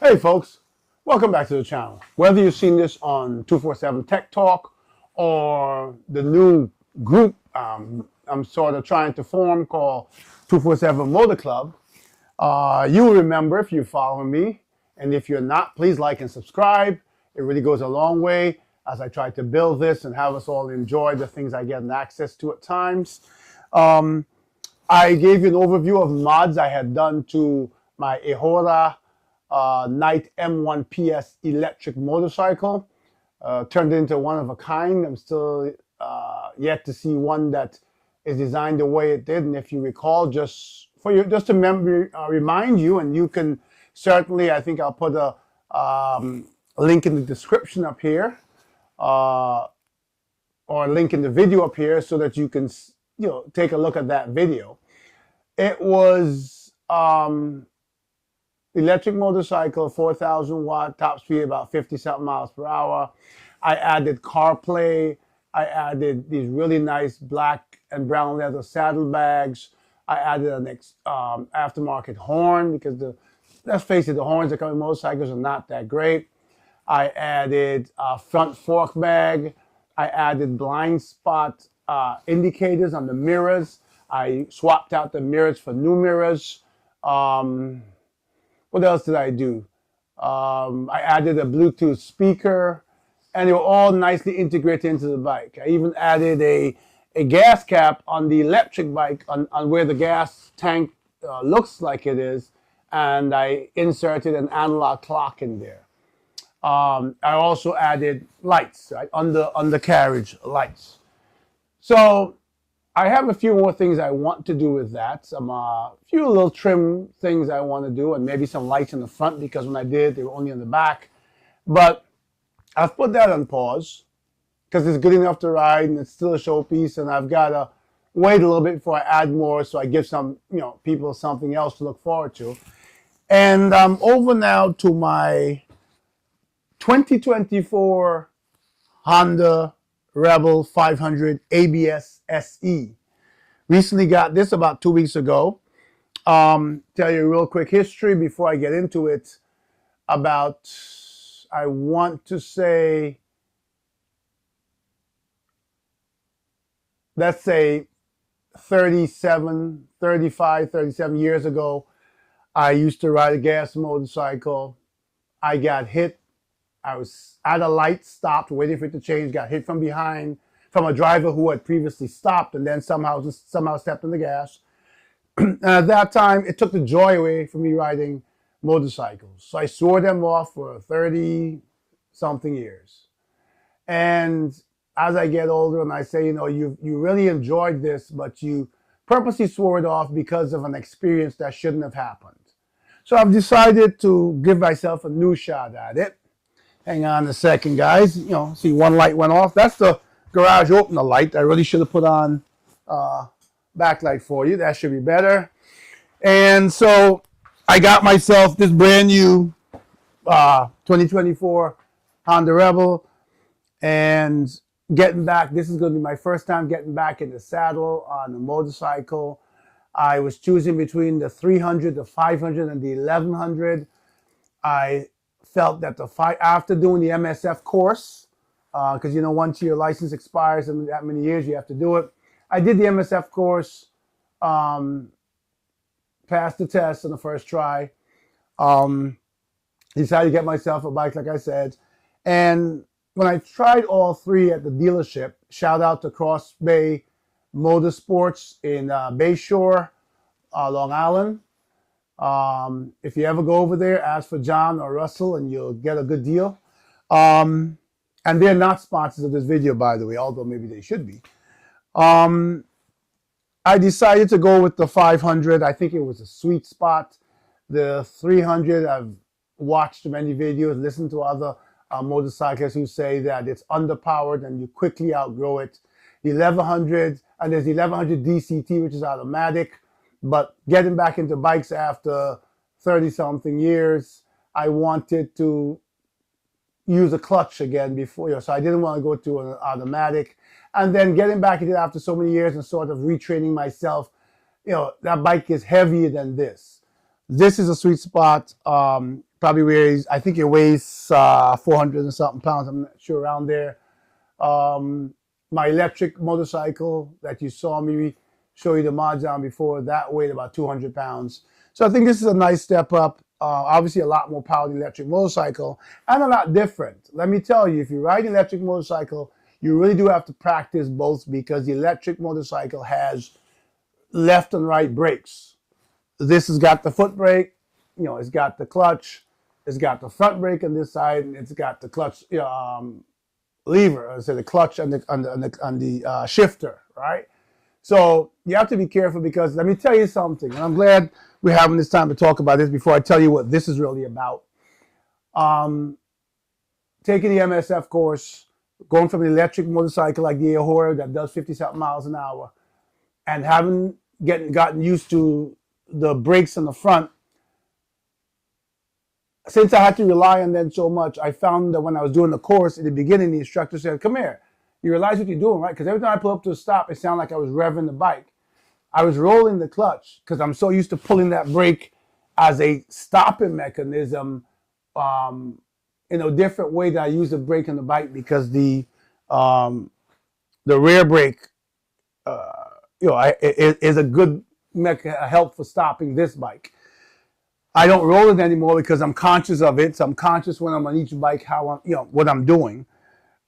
Hey folks, welcome back to the channel. Whether you've seen this on 247 Tech Talk or the new group I'm sort of trying to form called 247 Motor Club, you'll remember if you follow me, and if you're not, please like and subscribe. It really goes a long way as I try to build this and have us all enjoy the things I get access to at times. I gave you an overview of mods I had done to my Ehora Knight M1 PS electric motorcycle. Turned it into one of a kind. I'm still yet to see one that is designed the way it did. And if you recall, just to remind you, and you can certainly, I think I'll put a link in the description up here, or a link in the video up here, so that you can take a look at that video. It was electric motorcycle, 4,000 watt, top speed about 50 something miles per hour. I added CarPlay. I added these really nice black and brown leather saddlebags. I added an aftermarket horn because let's face it, the horns that come in motorcycles are not that great. I added a front fork bag. I added blind spot indicators on the mirrors. I swapped out the mirrors for new mirrors. What else did I do? I added a Bluetooth speaker, and they were all nicely integrated into the bike. I even added a gas cap on the electric bike on where the gas tank looks like it is, and I inserted an analog clock in there. I also added lights, right, undercarriage lights. So I have a few more things I want to do with that. Some few little trim things I want to do, and maybe some lights in the front, because when I did, they were only in the back. But I've put that on pause because it's good enough to ride and it's still a showpiece, and I've got to wait a little bit before I add more, so I give some people something else to look forward to. And I'm over now to my 2024 Honda Rebel 500 ABS SE. Recently got this about 2 weeks ago. Tell you a real quick history before I get into it. About, I want to say, let's say 37 years ago, I used to ride a gas motorcycle. I got hit. I was at a light, stopped, waiting for it to change, got hit from behind from a driver who had previously stopped and then somehow stepped on the gas. And at that time, it took the joy away from me riding motorcycles. So I swore them off for 30-something years. And as I get older and I say, you really enjoyed this, but you purposely swore it off because of an experience that shouldn't have happened. So I've decided to give myself a new shot at it. Hang on a second, guys. See, one light went off. That's the garage opener light. I really should have put on backlight for you. That should be better. And so I got myself this brand new 2024 Honda Rebel. And getting back, this is going to be my first time getting back in the saddle on a motorcycle. I was choosing between the 300, the 500, and the 1100. I felt that after doing the MSF course, because once your license expires in that many years, you have to do it. I did the MSF course, passed the test on the first try, decided to get myself a bike, like I said. And when I tried all three at the dealership, shout out to Cross Bay Motorsports in Bayshore, Long Island. If you ever go over there, ask for John or Russell and you'll get a good deal. And they're not sponsors of this video, by the way, although maybe they should be. I decided to go with the 500. I think it was a sweet spot. The 300, I've watched many videos, listened to other motorcyclists who say that it's underpowered and you quickly outgrow it. The 1100, and there's the 1100 DCT, which is automatic. But getting back into bikes after 30-something years, I wanted to use a clutch again before, so I didn't want to go to an automatic. And then getting back into it after so many years and sort of retraining myself, that bike is heavier than this. This is a sweet spot. probably weighs, I think it weighs 400 and something pounds. I'm not sure, around there. My electric motorcycle that you saw me show you the mods on before, that weighed about 200 pounds. So I think this is a nice step up. Obviously a lot more power than the electric motorcycle and a lot different. Let me tell you, if you ride an electric motorcycle, you really do have to practice both, because the electric motorcycle has left and right brakes. This has got the foot brake, you know, it's got the clutch, it's got the front brake on this side, and it's got the clutch lever, so the clutch and the shifter, right? So you have to be careful, because let me tell you something, and I'm glad we're having this time to talk about this before I tell you what this is really about. Taking the MSF course, going from an electric motorcycle like the Ahura that does 50-something miles an hour, and gotten used to the brakes in the front. Since I had to rely on them so much, I found that when I was doing the course in the beginning, the instructor said, "Come here, you realize what you're doing, right?" Because every time I pull up to a stop, it sounded like I was revving the bike. I was rolling the clutch because I'm so used to pulling that brake as a stopping mechanism, in a different way that I use the brake on the bike, because the rear brake, is a good help for stopping this bike. I don't roll it anymore because I'm conscious of it. So I'm conscious when I'm on each bike what I'm doing.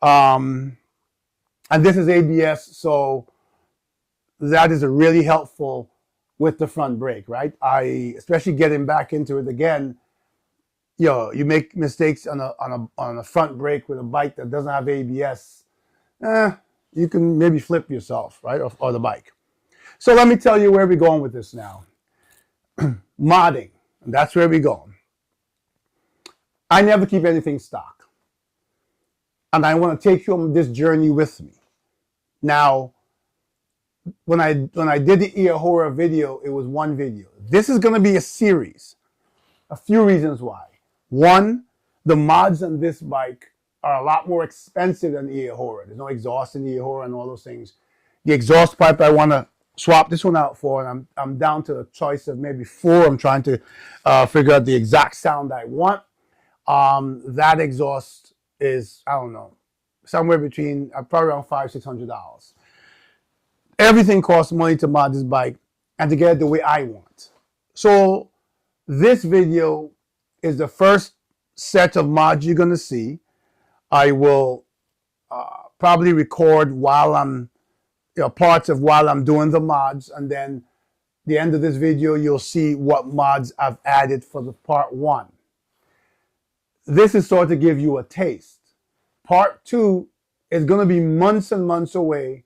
And this is ABS, so that is really helpful with the front brake, right? Especially getting back into it again. You make mistakes on a front brake with a bike that doesn't have ABS. You can maybe flip yourself, right, or the bike. So let me tell you where we're going with this now. Modding. And that's where we're going. I never keep anything stock. And I want to take you on this journey with me. Now, when I did the Ahura video, it was one video. This is going to be a series. A few reasons why. One, the mods on this bike are a lot more expensive than the Ahura. There's no exhaust in the Ahura and all those things. The exhaust pipe I want to swap this one out for, and I'm down to a choice of maybe 4. I'm trying to figure out the exact sound I want. That exhaust is, I don't know, somewhere between probably around $500-$600. Everything costs money to mod this bike and to get it the way I want. So this video is the first set of mods you're going to see. I will probably record while I'm parts of while I'm doing the mods, and then the end of this video you'll see what mods I've added for the part 1. This is sort of to give you a taste. Part 2 is going to be months and months away,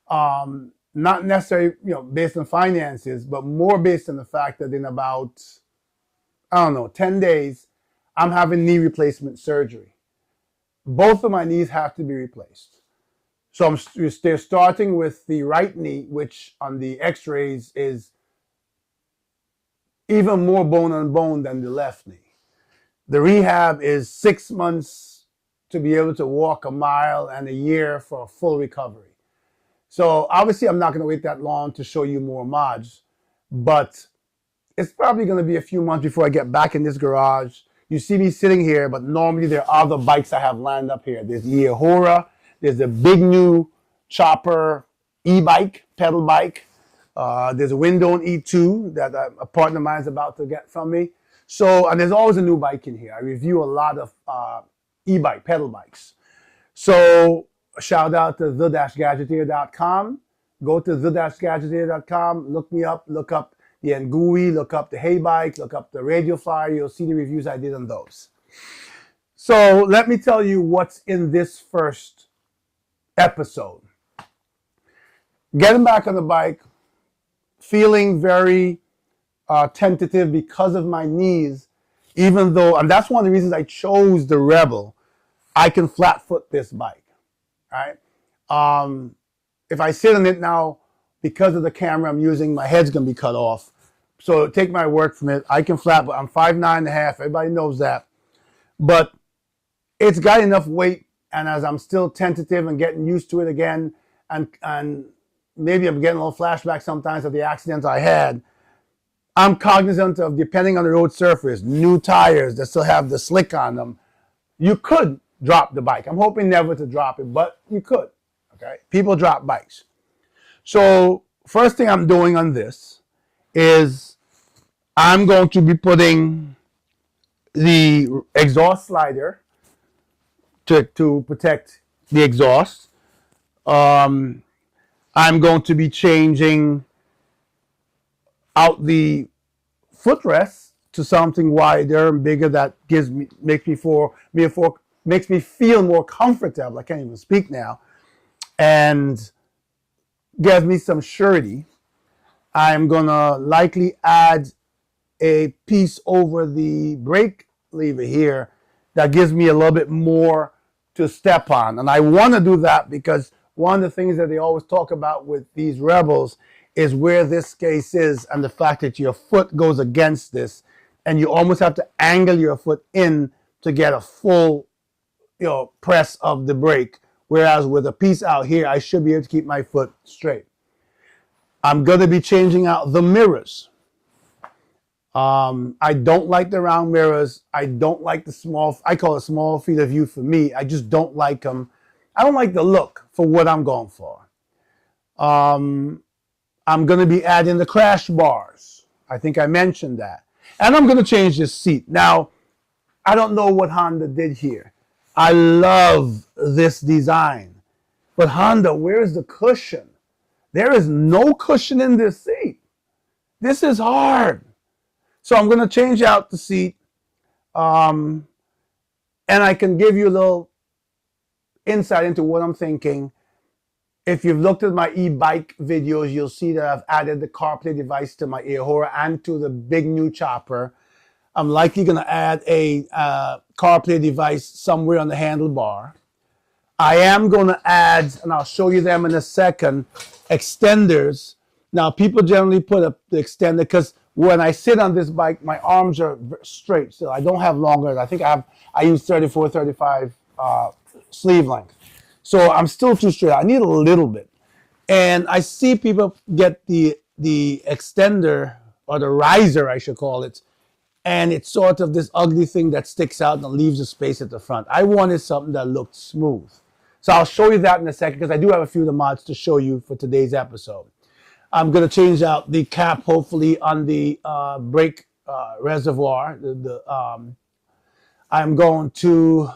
not necessarily based on finances, but more based on the fact that in about 10 days I'm having knee replacement surgery. Both of my knees have to be replaced. So they're starting with the right knee, which on the x-rays is even more bone on bone than the left knee. The rehab is 6 months to be able to walk a mile and a year for a full recovery. So obviously I'm not going to wait that long to show you more mods, but it's probably going to be a few months before I get back in this garage. You see me sitting here, but normally there are other bikes I have lined up here. There's the Ahura. There's a big new Chopper e-bike, pedal bike. There's a Windone E2 that a partner of mine is about to get from me. So, and there's always a new bike in here. I review a lot of e-bike, pedal bikes. So, a shout out to the-gadgeteer.com. Go to the-gadgeteer.com, look me up, look up the Ngui, look up the Hey Bike, look up the Radio Flyer. You'll see the reviews I did on those. So, let me tell you what's in this first episode. Getting back on the bike, feeling very tentative because of my knees, even though, and that's one of the reasons I chose the Rebel. I can flat foot this bike, right? If I sit on it now, because of the camera I'm using, my head's gonna be cut off. So take my word from it. I can flat, but I'm 5'9.5". Everybody knows that. But it's got enough weight. And as I'm still tentative and getting used to it again, and maybe I'm getting a little flashback sometimes of the accidents I had, I'm cognizant of, depending on the road surface, new tires that still have the slick on them, you could drop the bike. I'm hoping never to drop it, but you could. Okay, people drop bikes. So first thing I'm doing on this is I'm going to be putting the exhaust slider to protect the exhaust. I'm going to be changing out the footrest to something wider and bigger that makes me feel more comfortable. I can't even speak now, and gives me some surety. I'm gonna likely add a piece over the brake lever here that gives me a little bit more to step on. And I want to do that because one of the things that they always talk about with these Rebels is where this case is and the fact that your foot goes against this and you almost have to angle your foot in to get a full press of the brake. Whereas with a piece out here, I should be able to keep my foot straight. I'm going to be changing out the mirrors. I don't like the round mirrors. I don't like the small, I call it small field of view for me. I just don't like them. I don't like the look for what I'm going for. I'm going to be adding the crash bars. I think I mentioned that. And I'm going to change this seat. Now, I don't know what Honda did here. I love this design. But Honda, where's the cushion? There is no cushion in this seat. This is hard. So I'm going to change out the seat. And I can give you a little insight into what I'm thinking. If you've looked at my e-bike videos, you'll see that I've added the CarPlay device to my Ahura and to the big new chopper. I'm likely going to add a CarPlay device somewhere on the handlebar. I am going to add, and I'll show you them in a second, extenders. Now, people generally put up the extender because when I sit on this bike, my arms are straight. So I don't have longer. I think I use 34, 35 sleeve length. So I'm still too straight. I need a little bit. And I see people get the extender, or the riser, I should call it, and it's sort of this ugly thing that sticks out and leaves a space at the front. I wanted something that looked smooth. So I'll show you that in a second because I do have a few of the mods to show you for today's episode. I'm going to change out the cap, hopefully, on the brake reservoir. I'm going to...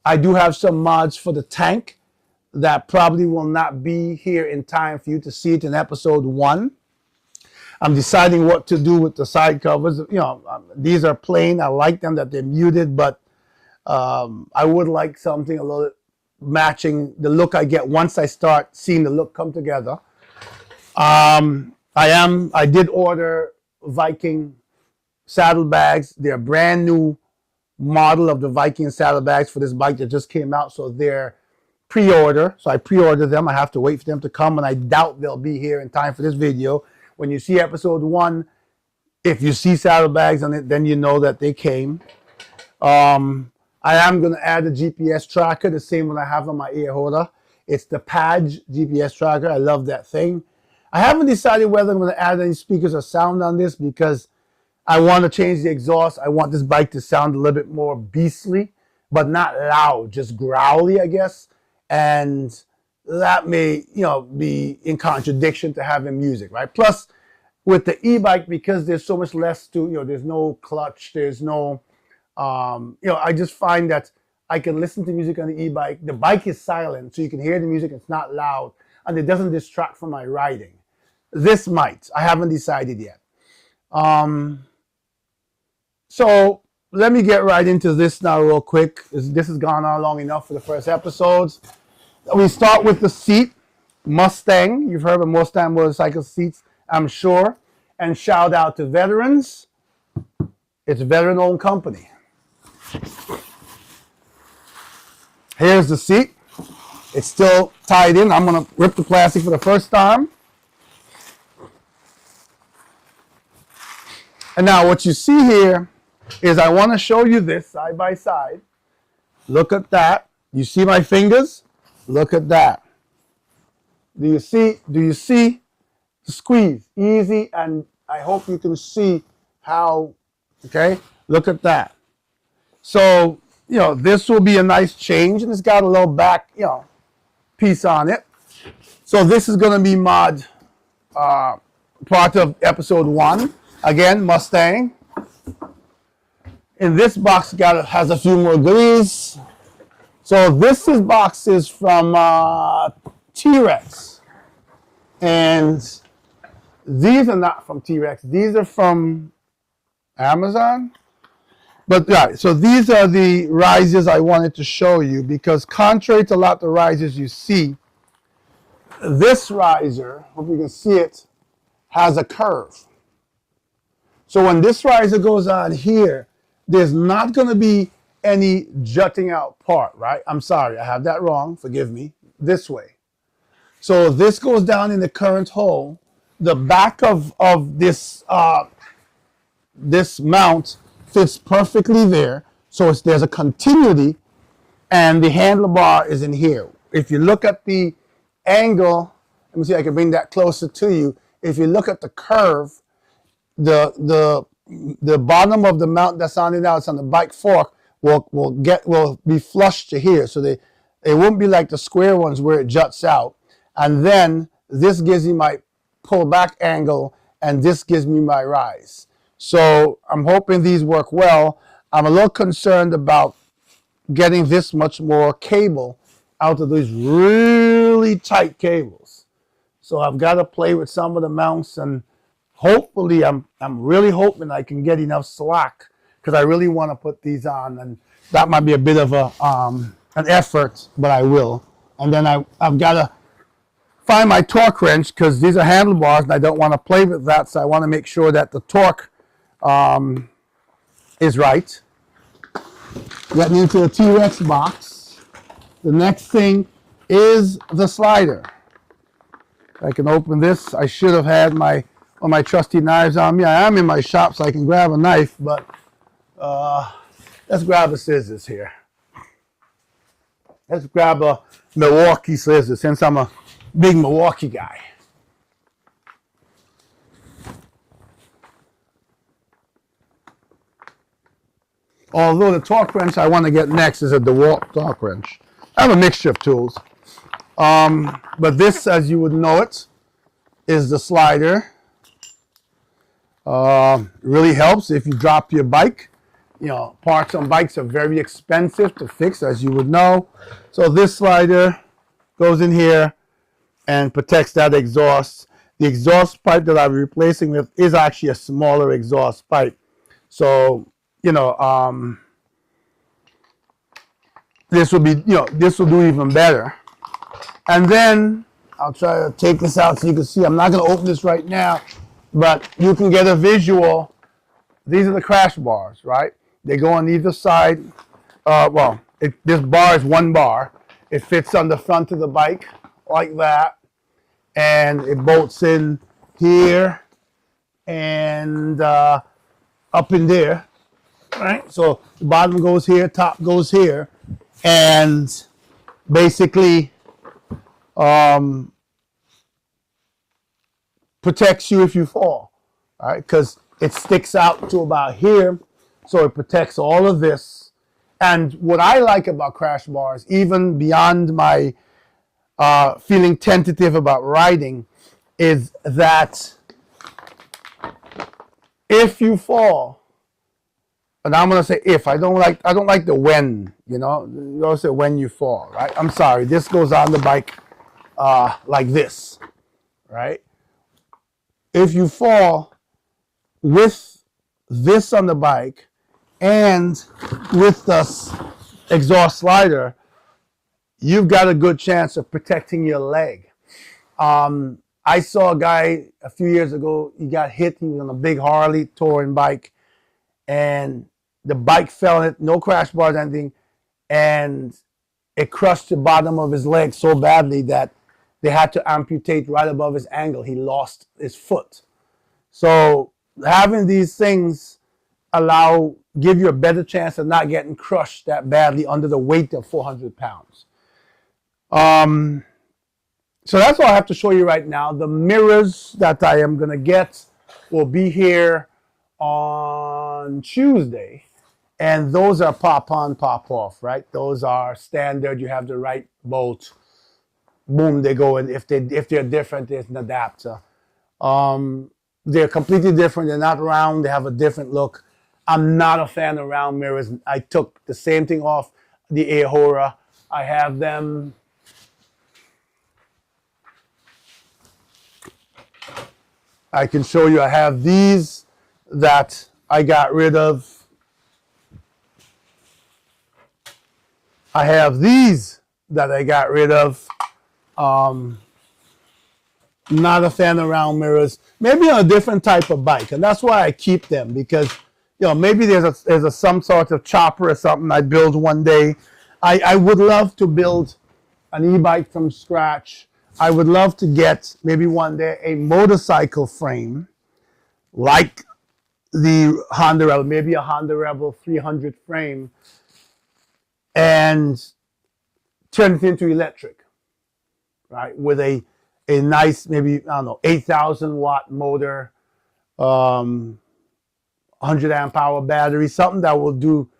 I do have some mods for the tank that probably will not be here in time for you to see it in episode 1. I'm deciding what to do with the side covers. These are plain. I like them that they're muted, but I would like something a little matching the look I get once I start seeing the look come together. I did order Viking saddlebags. They're brand new model of the Viking saddlebags for this bike that just came out, so they're pre-order. So I pre-ordered them. I have to wait for them to come, and I doubt they'll be here in time for this video. When you see episode 1, if you see saddlebags on it, then you know that they came. I am going to add a GPS tracker, the same one I have on my Ahura. It's the Padge GPS tracker. I love that thing. I haven't decided whether I'm going to add any speakers or sound on this because I want to change the exhaust. I want this bike to sound a little bit more beastly, but not loud, just growly, I guess. And that may, be in contradiction to having music, right? Plus, with the e-bike, because there's so much less to, there's no clutch, there's no, I just find that I can listen to music on the e-bike. The bike is silent, so you can hear the music. It's not loud, and it doesn't distract from my riding. This might. I haven't decided yet. So let me get right into this now real quick. This has gone on long enough for the first episodes. We start with the seat. Mustang. You've heard of Mustang motorcycle seats, I'm sure. And shout out to Veterans. It's a veteran-owned company. Here's the seat. It's still tied in. I'm going to rip the plastic for the first time. And now what you see here is I want to show you this side by side. Look at that. You see my fingers? Look at that. Do you see squeeze, easy, and I hope you can see how, okay, look at that. So, this will be a nice change, and it's got a little back, piece on it. So this is going to be mod part of episode 1. Again, Mustang. In this box, has a few more goodies. So this box is from T-Rex. And these are not from T-Rex. These are from Amazon. But yeah, so these are the risers I wanted to show you, because contrary to a lot of the risers you see, this riser, hope you can see it, has a curve. So when this riser goes on here, there's not going to be any jutting out part, right? I'm sorry, I have that wrong. Forgive me. This way. So this goes down in the current hole. The back of this this mount fits perfectly there. So there's a continuity, and the handlebar is in here. If you look at the angle, let me see if I can bring that closer to you. If you look at the curve, the bottom of the mount that's on it now, it's on the bike fork, will be flush to here. So it won't be like the square ones where it juts out. And then this gives me my pull back angle, and this gives me my rise. So I'm hoping these work well. I'm a little concerned about getting this much more cable out of these really tight cables. So I've got to play with some of the mounts, and hopefully I'm really hoping I can get enough slack, because I really want to put these on, and that might be a bit of an effort, but I will. And then I've got to find my torque wrench, because these are handlebars and I don't want to play with that, so I want to make sure that the torque is right. Getting into the T-Rex box. The next thing is the slider. I can open this. I should have had one of my trusty knives on me. I am in my shop, so I can grab a knife, but let's grab the scissors here. Let's grab a Milwaukee scissors, since I'm a big Milwaukee guy. Although the torque wrench I want to get next is a DeWalt torque wrench. I have a mixture of tools. But this, as you would know it, is the slider. Really helps if you drop your bike. Parts on bikes are very expensive to fix, as you would know. So this slider goes in here and protects that exhaust. The exhaust pipe that I'm replacing with is actually a smaller exhaust pipe. So, this will be, this will do even better. And then I'll try to take this out so you can see. I'm not going to open this right now, but you can get a visual. These are the crash bars, right? They go on either side. This bar is one bar. It fits on the front of the bike like that, and it bolts in here and up in there, right? So the bottom goes here, top goes here, and basically protects you if you fall, all right? Because it sticks out to about here, so it protects all of this. And what I like about crash bars, even beyond my feeling tentative about riding, is that if you fall, and I'm gonna say if, I don't like the when, you always say when you fall, right? I'm sorry, this goes on the bike like this, right? If you fall with this on the bike and with the exhaust slider, you've got a good chance of protecting your leg. I saw a guy a few years ago, he got hit, he was on a big Harley touring bike, and the bike fell in it, no crash bars, anything, and it crushed the bottom of his leg so badly that they had to amputate right above his ankle. He lost his foot. So having these things give you a better chance of not getting crushed that badly under the weight of 400 pounds. So that's all I have to show you right now. The mirrors that I am going to get will be here on Tuesday. And those are pop on, pop off, right? Those are standard. You have the right bolt. Boom, they go. And if they're different, there's an adapter. They're completely different. They're not round. They have a different look. I'm not a fan of round mirrors. I took the same thing off the Ahura. I have them. I can show you. I have these that I got rid of. I have these that I got rid of. Not a fan of round mirrors. Maybe on a different type of bike, and that's why I keep them, because maybe there's some sort of chopper or something I build one day. I would love to build an e-bike from scratch. I would love to get maybe one day a motorcycle frame like the Honda Rebel, maybe a Honda Rebel 300 frame, and turn it into electric, right? With a nice, maybe, I don't know, 8,000 watt motor, 100 amp hour battery, something that will do,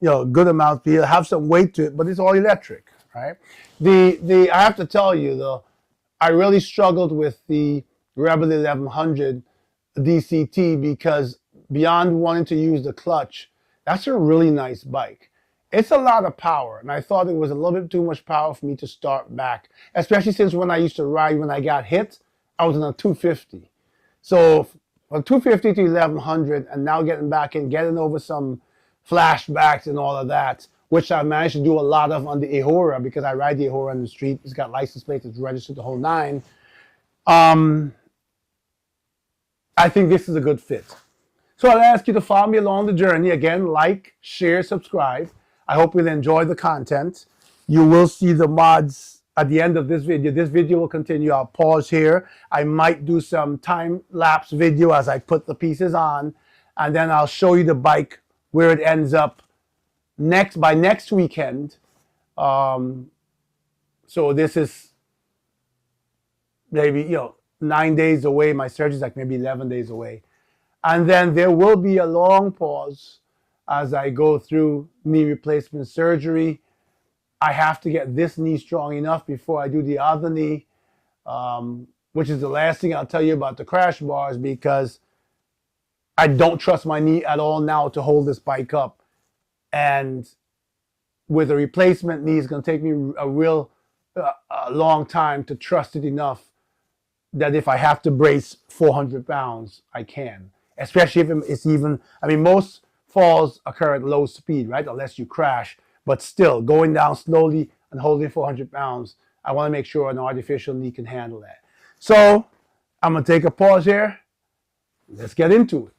a good amount, have some weight to it, but it's all electric, right? I have to tell you though, I really struggled with the Rebel 1100 DCT, because beyond wanting to use the clutch, that's a really nice bike. It's a lot of power, and I thought it was a little bit too much power for me to start back, especially since when I used to ride, when I got hit, I was on a 250. So from 250 to 1100, and now getting over some flashbacks and all of that, which I managed to do a lot of on the Ahura, because I ride the Ahura on the street. It's got license plates, it's registered, the whole nine. I think this is a good fit. So I'll ask you to follow me along the journey. Again, like, share, subscribe. I hope you'll enjoy the content. You will see the mods at the end of this video. This video will continue. I'll pause here. I might do some time-lapse video as I put the pieces on, and then I'll show you the bike where it ends up by next weekend. So this is maybe 9 days away. My surgery is like maybe 11 days away. And then there will be a long pause as I go through knee replacement surgery. I have to get this knee strong enough before I do the other knee, which is the last thing I'll tell you about the crash bars, because I don't trust my knee at all now to hold this bike up. And with a replacement knee, it's going to take me a long time to trust it enough that if I have to brace 400 pounds, I can. Especially if it's even, most falls occur at low speed, right? Unless you crash. But still, going down slowly and holding 400 pounds, I want to make sure an artificial knee can handle that. So I'm going to take a pause here. Let's get into it.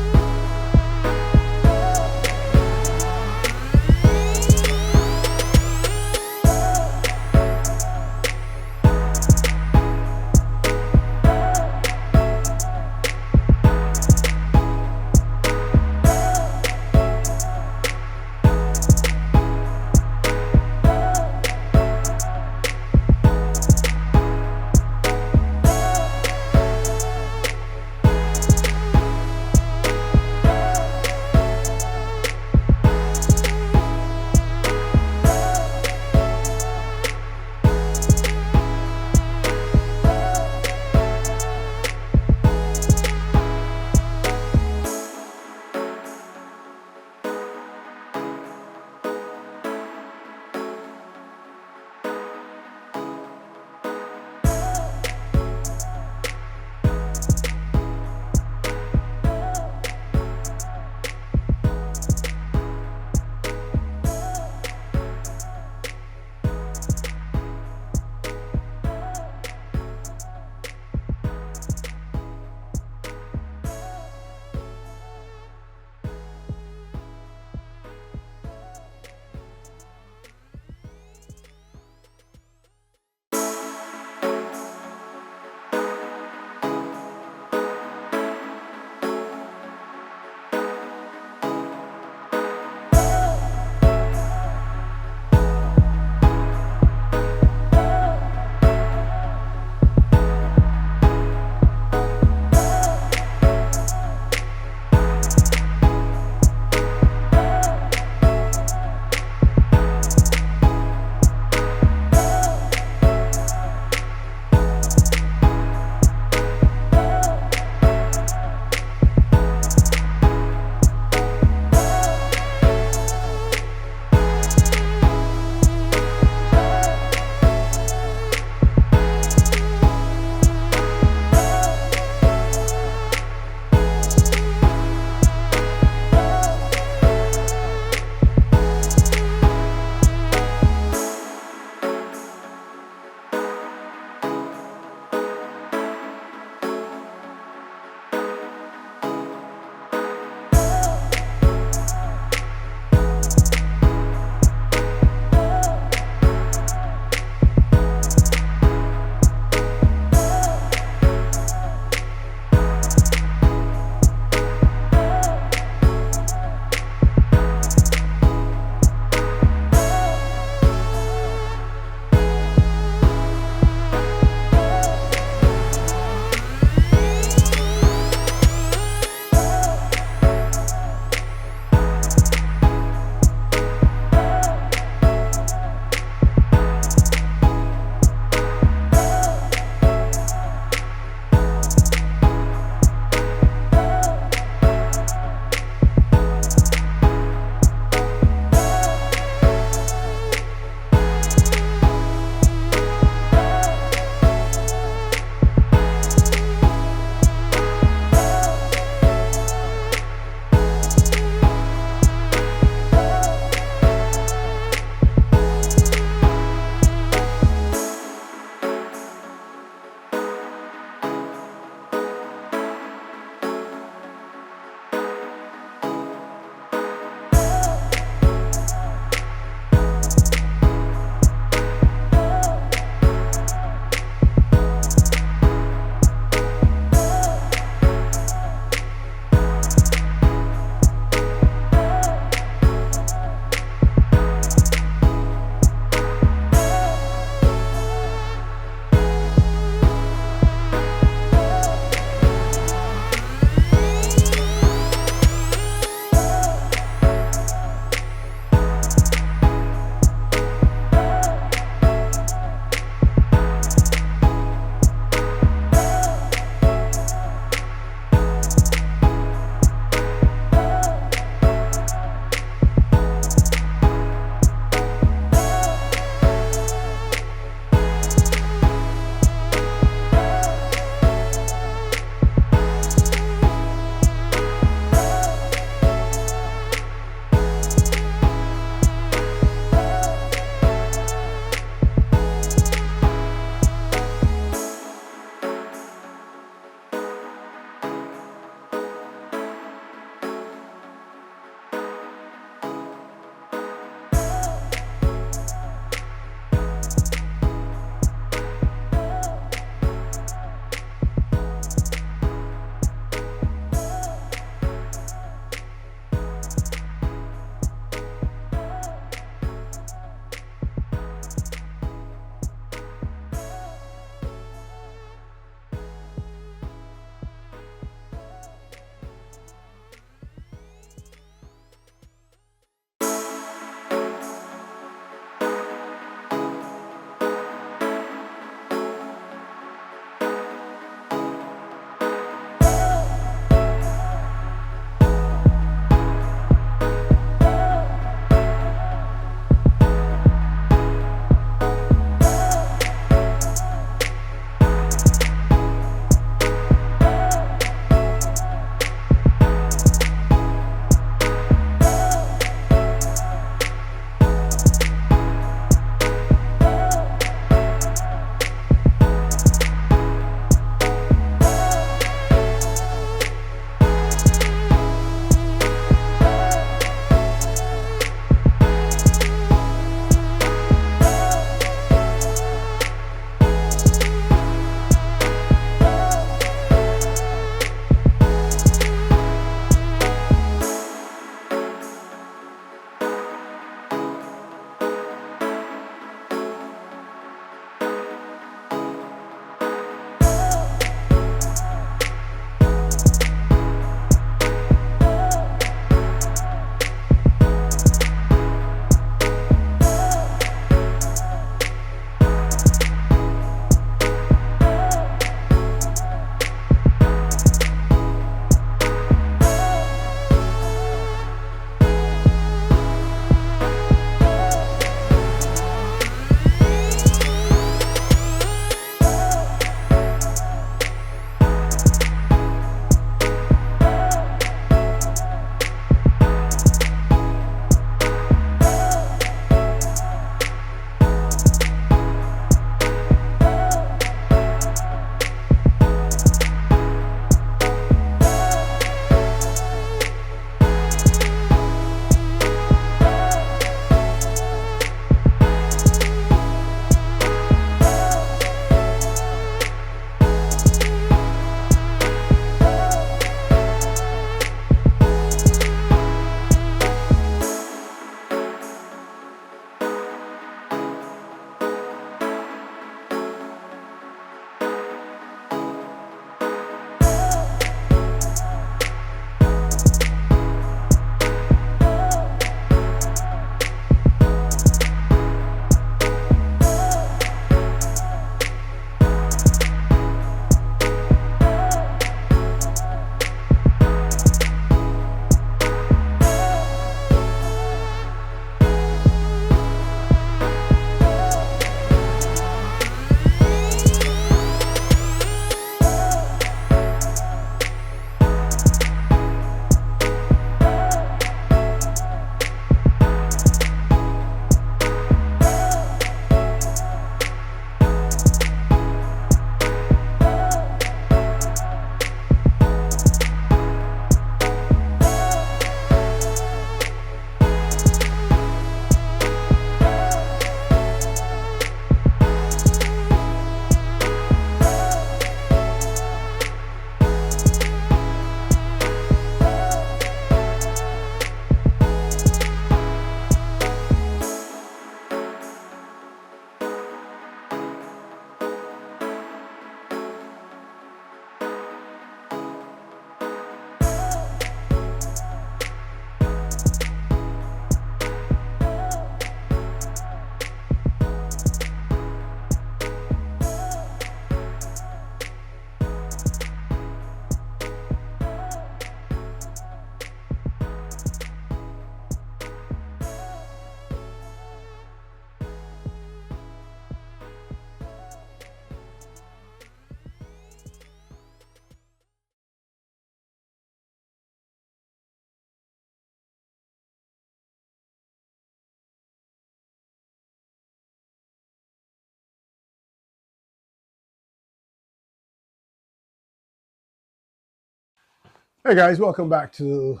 Hey guys, welcome back to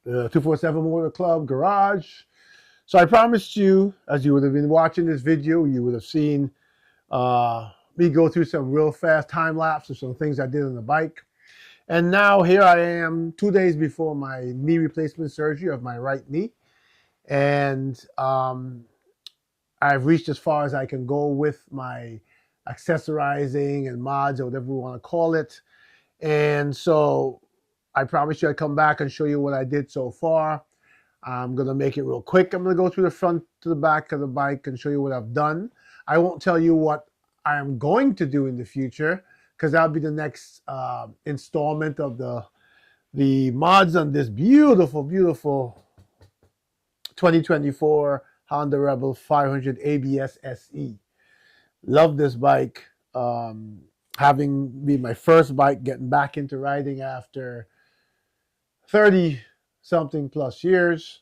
the 247 Motor Club Garage. So I promised you, as you would have been watching this video, you would have seen me go through some real fast time lapse of some things I did on the bike. And now here I am 2 days before my knee replacement surgery of my right knee. And I've reached as far as I can go with my accessorizing and mods or whatever we want to call it. And so I promised you I'd come back and show you what I did so far. I'm going to make it real quick. I'm going to go through the front to the back of the bike and show you what I've done. I won't tell you what I am going to do in the future because that'll be the next installment of the mods on this beautiful, beautiful 2024 Honda Rebel 500 ABS SE. Love this bike. Having been my first bike getting back into riding after 30 something plus years.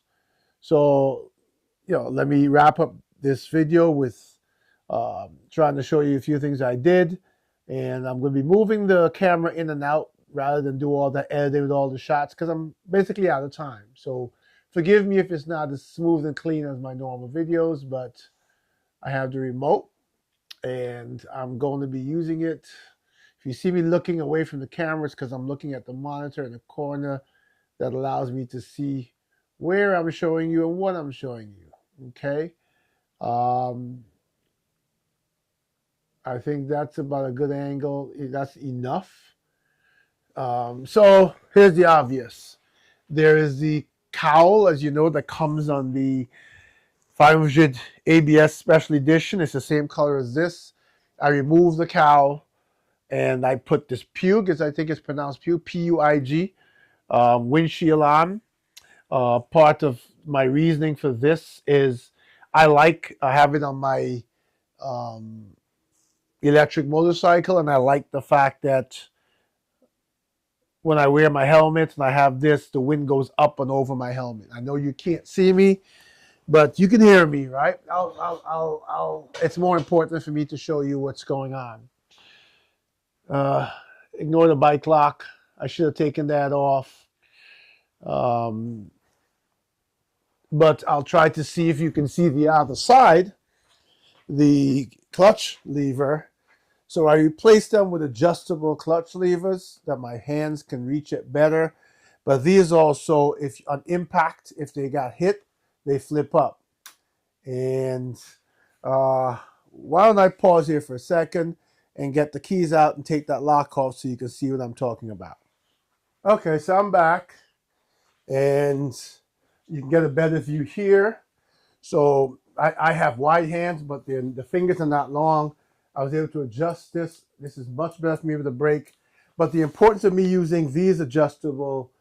So, let me wrap up this video with trying to show you a few things I did. And I'm going to be moving the camera in and out rather than do all the editing with all the shots because I'm basically out of time. So forgive me if it's not as smooth and clean as my normal videos, but I have the remote and I'm going to be using it. If you see me looking away from the camera, it's because I'm looking at the monitor in the corner that allows me to see where I'm showing you and what I'm showing you. Okay. I think that's about a good angle. That's enough. So here's the obvious. There is the cowl, as you know, that comes on the 500 ABS Special Edition. It's the same color as this. I removed the cowl and I put this Puig, as I think it's pronounced Puig, P-U-I-G, windshield on. Part of my reasoning for this is I like having on my electric motorcycle, and I like the fact that when I wear my helmet and I have this, the wind goes up and over my helmet. I know you can't see me, but you can hear me, right? It's more important for me to show you what's going on. Ignore the bike lock. I should have taken that off. But I'll try to see if you can see the other side, the clutch lever. So I replaced them with adjustable clutch levers that my hands can reach it better. But these also, if on impact, if they got hit, they flip up. And why don't I pause here for a second and get the keys out and take that lock off so you can see what I'm talking about. Okay, so I'm back. And you can get a better view here. So I have wide hands, but the fingers are not long. I was able to adjust this. This is much better for me with the brake. But the importance of me using these adjustable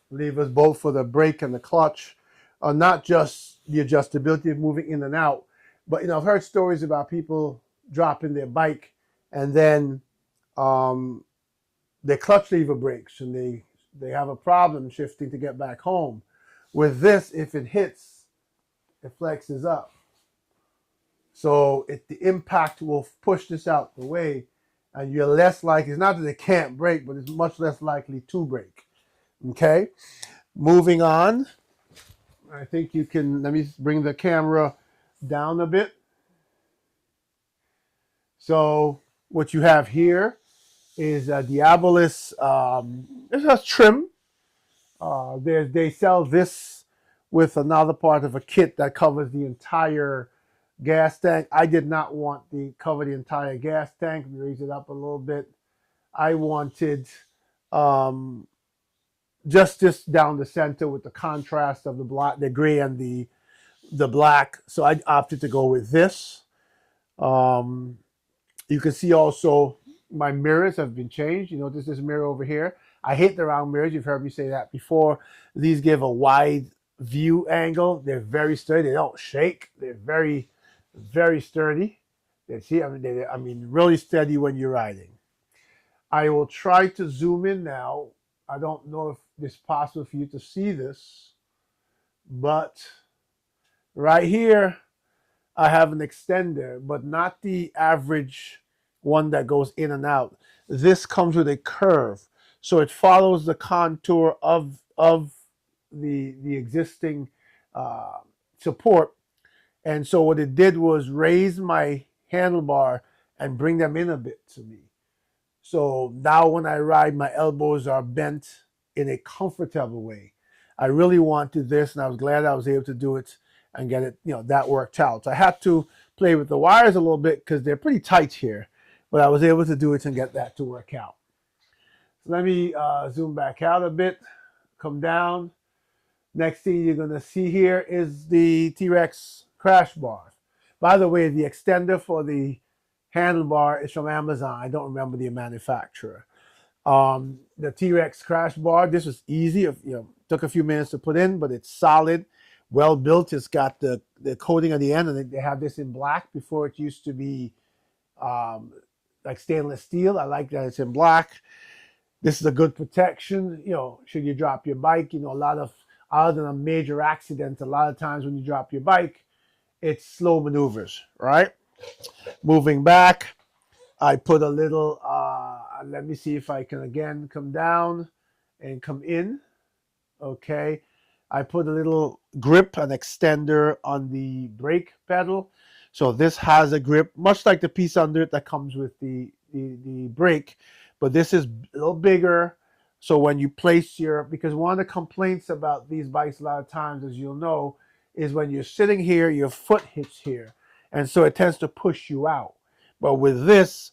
levers, both for the brake and the clutch, are not just the adjustability of moving in and out, but I've heard stories about people dropping their bike and then their clutch lever breaks and they have a problem shifting to get back home. With this, if it hits, it flexes up. So the impact will push this out the way, and you're less likely, it's not that it can't break, but it's much less likely to break. Okay? Moving on. I think you can, let me bring the camera down a bit. So what you have here is a Diabolus, it has trim. They sell this with another part of a kit that covers the entire gas tank. I did not want to cover the entire gas tank. Let me raise it up a little bit. I wanted just this down the center with the contrast of the black, the gray and the black. So I opted to go with this. You can see also my mirrors have been changed. You notice this mirror over here. I hate the round mirrors. You've heard me say that before. These give a wide view angle. They're very sturdy. They don't shake. They're very, very sturdy. I mean, really steady when you're riding. I will try to zoom in now. I don't know if it's possible for you to see this, but right here, I have an extender, but not the average one that goes in and out. This comes with a curve. so it follows the contour of the existing uh, support. And so what it did was raise my handlebar and bring them in a bit to me. So now when I ride, my elbows are bent in a comfortable way. I really wanted this, and I was glad I was able to do it and get it, that worked out. So I had to play with the wires a little bit because they're pretty tight here, but I was able to do it and get that to work out. So let me zoom back out a bit, come down. Next thing you're going to see here is the T-Rex crash bars. By the way, the extender for the handlebar is from Amazon. I don't remember the manufacturer. The T-Rex crash bar, this was easy. Took a few minutes to put in, but it's solid, well built. It's got the coating on the end, and they have this in black. Before it used to be like stainless steel. I like that it's in black. This is a good protection, should you drop your bike. A lot of, other than a major accident, a lot of times when you drop your bike, it's slow maneuvers, right? Moving back, I put a little, let me see if I can again come down and come in. Okay. I put a little grip, an extender on the brake pedal. So this has a grip, much like the piece under it that comes with the brake, but this is a little bigger. So when you place because one of the complaints about these bikes a lot of times, as you'll know, is when you're sitting here, your foot hits here. And so it tends to push you out. But with this,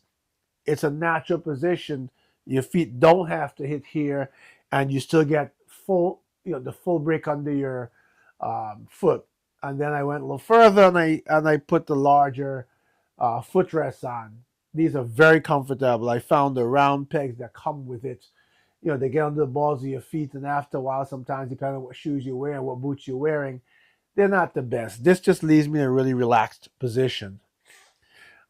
it's a natural position. Your feet don't have to hit here, and you still get the full brake under your foot. And then I went a little further, and I put the larger footrests on. These are very comfortable. I found the round pegs that come with it. They get under the balls of your feet, and after a while, sometimes depending on what shoes you're wearing, what boots you're wearing, they're not the best. This just leaves me in a really relaxed position.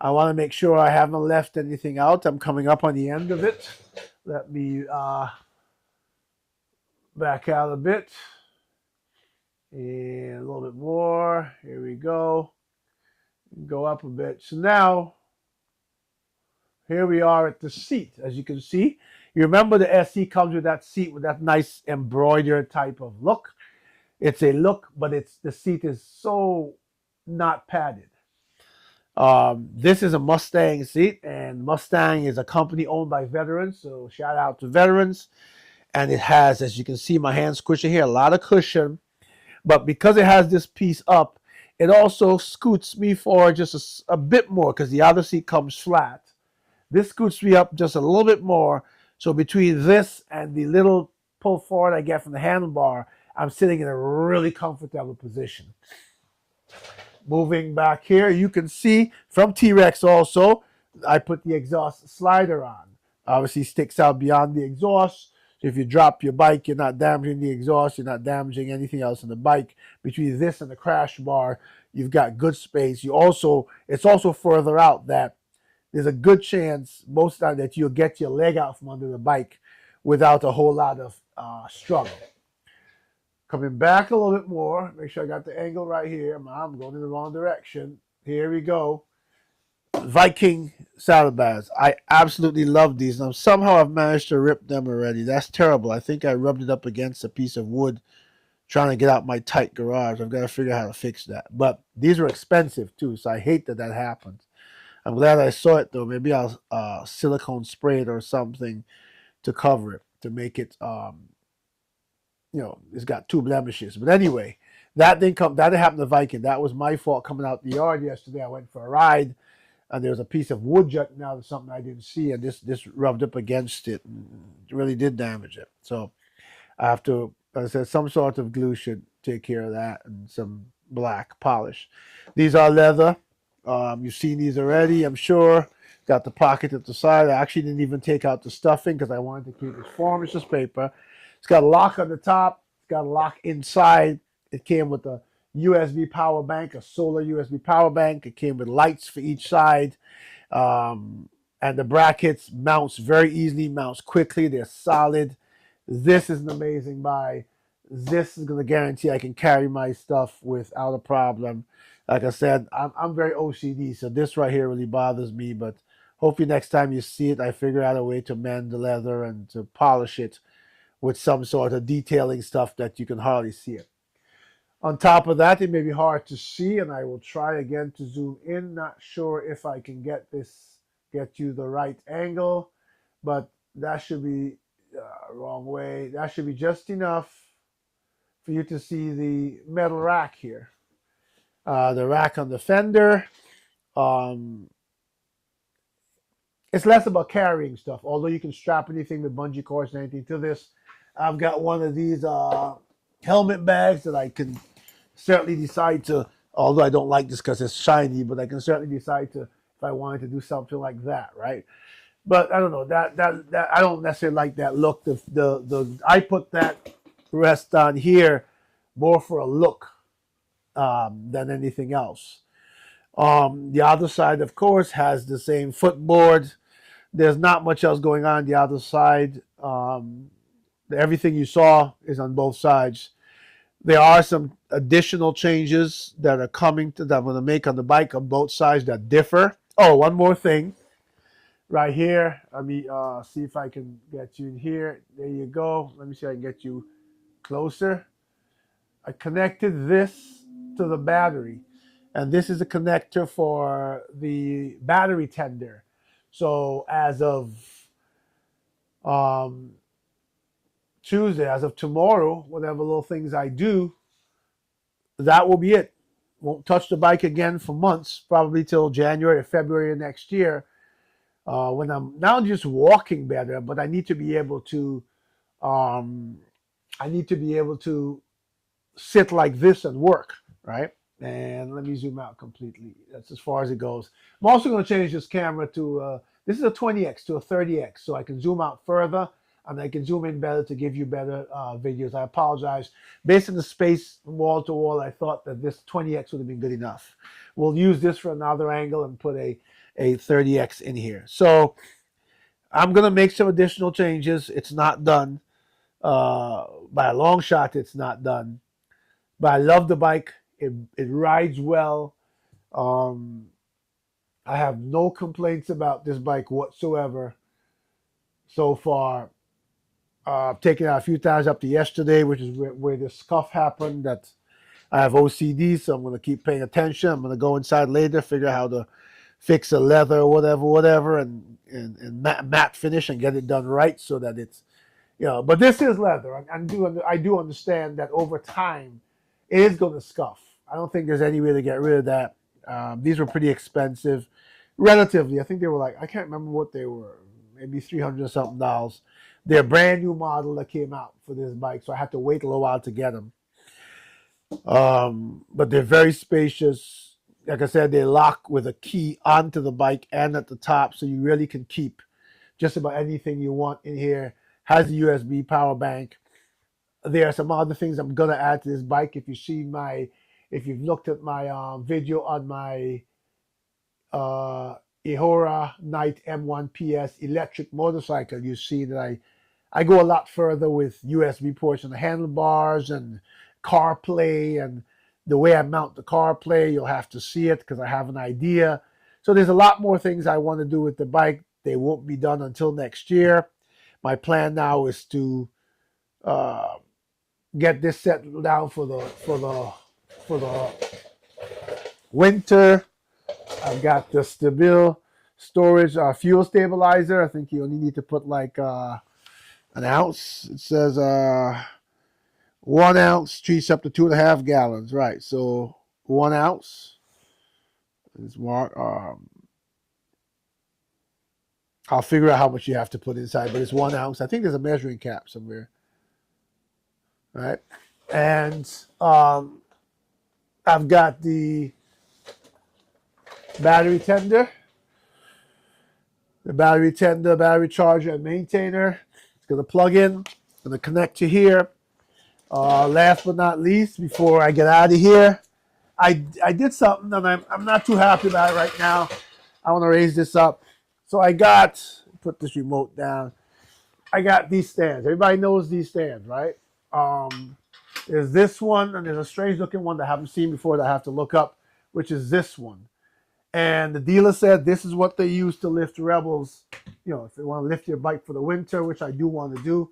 I want to make sure I haven't left anything out. I'm coming up on the end of it. Let me back out a bit. And a little bit more. Here we go. Go up a bit. So now, here we are at the seat. As you can see, you remember the SE comes with that seat with that nice embroidered type of look. It's a look, but the seat is so not padded. This is a Mustang seat, and Mustang is a company owned by veterans, so shout out to veterans. And it has, as you can see, my hand squishing here, a lot of cushion. But because it has this piece up, it also scoots me forward just a bit more because the other seat comes flat. This scoots me up just a little bit more. So between this and the little pull forward I get from the handlebar, I'm sitting in a really comfortable position. Moving back here, you can see from T-Rex also, I put the exhaust slider on. Obviously sticks out beyond the exhaust. So if you drop your bike, you're not damaging the exhaust, you're not damaging anything else in the bike. Between this and the crash bar, you've got good space. It's also further out that there's a good chance most of the time that you'll get your leg out from under the bike without a whole lot of struggle. Coming back a little bit more, make sure I got the angle right here. I'm going in the wrong direction. Here we go. Viking saddlebags. I absolutely love these. Now, somehow I've managed to rip them already. That's terrible. I think I rubbed it up against a piece of wood trying to get out my tight garage. I've got to figure out how to fix that. But these are expensive too, so I hate that happened. I'm glad I saw it though. Maybe I'll silicone spray it or something to cover it to make it it's got 2 blemishes. But anyway, that didn't happen to Viking. That was my fault coming out the yard yesterday. I went for a ride, and there was a piece of wood jutting out of something I didn't see, and this rubbed up against it. It really did damage it. So I have to, as I said, some sort of glue should take care of that, and some black polish. These are leather. You've seen these already, I'm sure. Got the pocket at the side. I actually didn't even take out the stuffing because I wanted to keep it form. It's just paper. It's got a lock on the top. It's got a lock inside. It came with a USB power bank, a solar USB power bank. It came with lights for each side. And the brackets mounts very easily, mounts quickly. They're solid. This is an amazing buy. This is going to guarantee I can carry my stuff without a problem. Like I said, I'm very OCD, so this right here really bothers me, but hopefully next time you see it, I figure out a way to mend the leather and to polish it with some sort of detailing stuff that you can hardly see it. On top of that, it may be hard to see, and I will try again to zoom in. Not sure if I can get you the right angle, but that should be wrong way. That should be just enough for you to see the metal rack here. The rack on the fender. Um, it's less about carrying stuff, although you can strap anything with bungee cords and anything to this. I've got one of these helmet bags that I can certainly decide to, although I don't like this because it's shiny, but I can certainly decide to, if I wanted to do something like that, right? But I don't know, that I don't necessarily like that look. I put that rest on here more for a look than anything else. The other side, of course, has the same footboard. There's not much else going on the other side. Everything you saw is on both sides. There are some additional changes that are coming that I'm going to make on the bike on both sides that differ. Oh, one more thing. Right here, let me see if I can get you in here. There you go. Let me see if I can get you closer. I connected this to the battery, and this is a connector for the battery tender. So as of Tuesday, as of tomorrow, whatever little things I do, that will be it. Won't touch the bike again for months, probably till January or February of next year. When I'm now just walking better, but I need to be able to sit like this and work, right? And let me zoom out completely. That's as far as it goes. I'm also going to change this camera to, this is a 20x to a 30x, so I can zoom out further and I can zoom in better to give you better videos. I apologize. Based on the space wall to wall, I thought that this 20x would have been good enough. We'll use this for another angle and put a 30x in here. So I'm going to make some additional changes. It's not done. By a long shot, it's not done. But I love the bike. It rides well. I have no complaints about this bike whatsoever so far. I've taken it out a few times up to yesterday, which is where the scuff happened. That I have OCD, so I'm going to keep paying attention. I'm going to go inside later, figure out how to fix a leather or whatever, and matte finish and get it done right so that it's, but this is leather. I do understand that over time it is going to scuff. I don't think there's any way to get rid of that. These were pretty expensive, relatively. I think they were like, I can't remember what they were, maybe $300 or something. They're a brand new model that came out for this bike, so I had to wait a little while to get them. But they're very spacious. Like I said, they lock with a key onto the bike and at the top, so you really can keep just about anything you want in here. Has a USB power bank. There are some other things I'm gonna add to this bike. If you've looked at my video on my Ehora Knight M1 PS electric motorcycle, you see that I go a lot further with USB ports on the handlebars and CarPlay, and the way I mount the CarPlay, you'll have to see it because I have an idea. So there's a lot more things I want to do with the bike. They won't be done until next year. My plan now is to get this settled down for the winter. I've got the Stabil storage fuel stabilizer. I think you only need to put like an ounce. It says 1 ounce treats up to 2.5 gallons. Right. So 1 ounce is more. I'll figure out how much you have to put inside, but it's 1 ounce. I think there's a measuring cap somewhere. All right. And I've got the battery tender, battery charger, and maintainer. It's going to plug in, going to connect to here. Last but not least, before I get out of here, I did something that I'm not too happy about right now. I want to raise this up. So put this remote down. I got these stands. Everybody knows these stands, right? There's this one, and there's a strange looking one that I haven't seen before that I have to look up, which is this one. And the dealer said this is what they use to lift Rebels. You know, if they want to lift your bike for the winter, which I do want to do.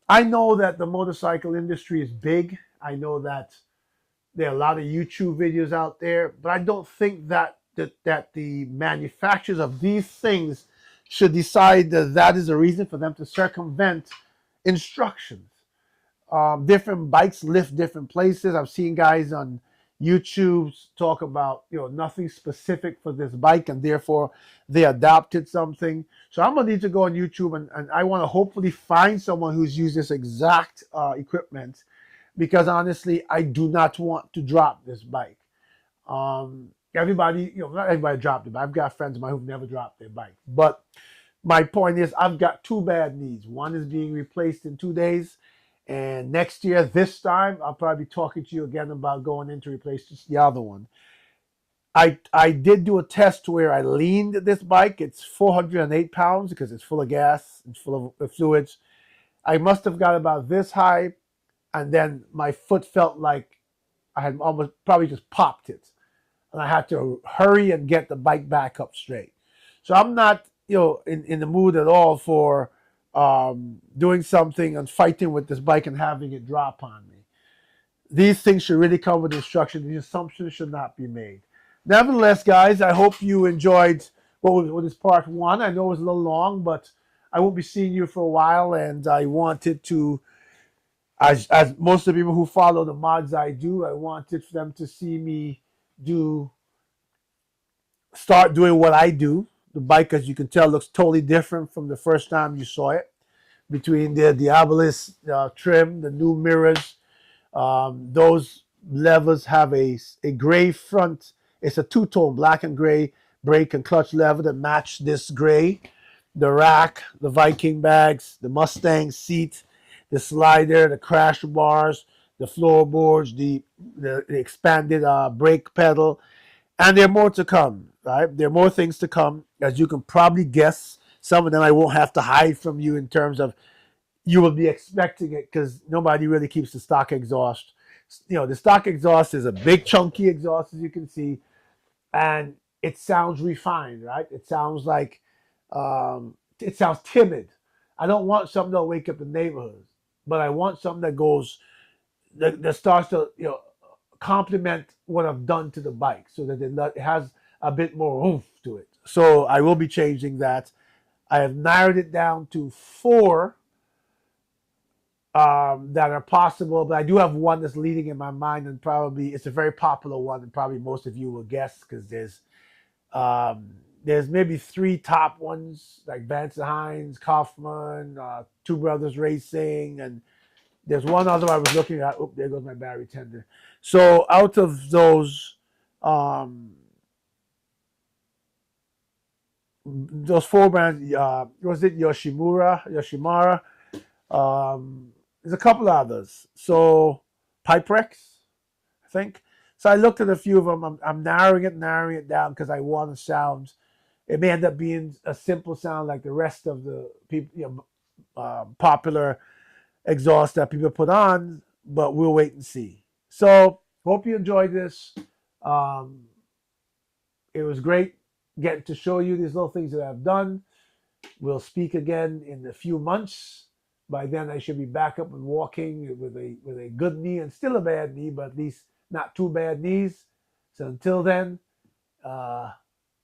I know that the motorcycle industry is big. I know that there are a lot of YouTube videos out there, but I don't think that the manufacturers of these things should decide that that is a reason for them to circumvent instructions. Different bikes lift different places. I've seen guys on YouTube talk about, you know, nothing specific for this bike, and therefore they adopted something. So I'm gonna need to go on YouTube, and I want to hopefully find someone who's used this exact equipment, because honestly, I do not want to drop this bike. Everybody, you know, not everybody dropped it, but I've got friends of mine who've never dropped their bike. But my point is, I've got two bad knees. One is being replaced in 2 days. And next year, this time, I'll probably be talking to you again about going in to replace just the other one. I did do a test where I leaned this bike. It's 408 pounds because it's full of gas, it's full of fluids. I must have got about this high, and then my foot felt like I had almost probably just popped it. And I had to hurry and get the bike back up straight. So I'm not, you know, in the mood at all for doing something and fighting with this bike and having it drop on me. These things should really come with instruction. These assumptions should not be made. Nevertheless, guys, I hope you enjoyed what is part one. I know it was a little long, but I won't be seeing you for a while, and I wanted to, as most of the people who follow the mods I do, I wanted for them to see me start doing what I do. The bike, as you can tell, looks totally different from the first time you saw it. Between the Diabolus trim, the new mirrors, those levers have a gray front. It's a two-tone, black and gray brake and clutch lever that match this gray. The rack, the Viking bags, the Mustang seat, the slider, the crash bars, the floorboards, the expanded brake pedal, and there are more to come. Right, there are more things to come, as you can probably guess. Some of them I won't have to hide from you in terms of you will be expecting it, because nobody really keeps the stock exhaust. You know, the stock exhaust is a big chunky exhaust, as you can see, and it sounds refined, right? It sounds like it sounds timid. I don't want something that'll wake up the neighborhoods, but I want something that goes that starts to, you know, complement what I've done to the bike, so that it has a bit more oomph to it. So I will be changing that. I have narrowed it down to 4 that are possible, but I do have one that's leading in my mind, and probably it's a very popular one, and probably most of you will guess, because there's maybe 3 top ones, like Vance Hines, Kaufman, Two Brothers Racing, and there's one other I was looking at. Oh, there goes my battery tender. So out of those 4 brands, was it Yoshimura? There's a couple others. So Piperex, I think. So I looked at a few of them. I'm narrowing it down, because I want to sound. It may end up being a simple sound like the rest of the people, you know, popular exhaust that people put on, but we'll wait and see. So hope you enjoyed this. It was great getting to show you these little things that I've done. We'll speak again in a few months. By then I should be back up and walking with a good knee, and still a bad knee, but at least not 2 bad knees. So until then,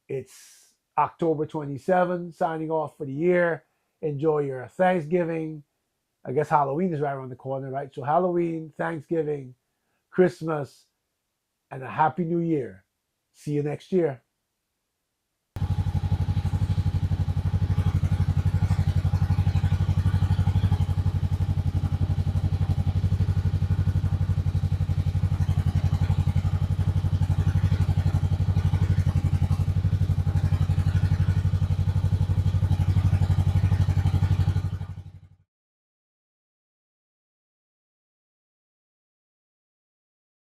it's October 27, signing off for the year. Enjoy your Thanksgiving. I guess Halloween is right around the corner, right? So Halloween, Thanksgiving, Christmas, and a Happy New Year. See you next year.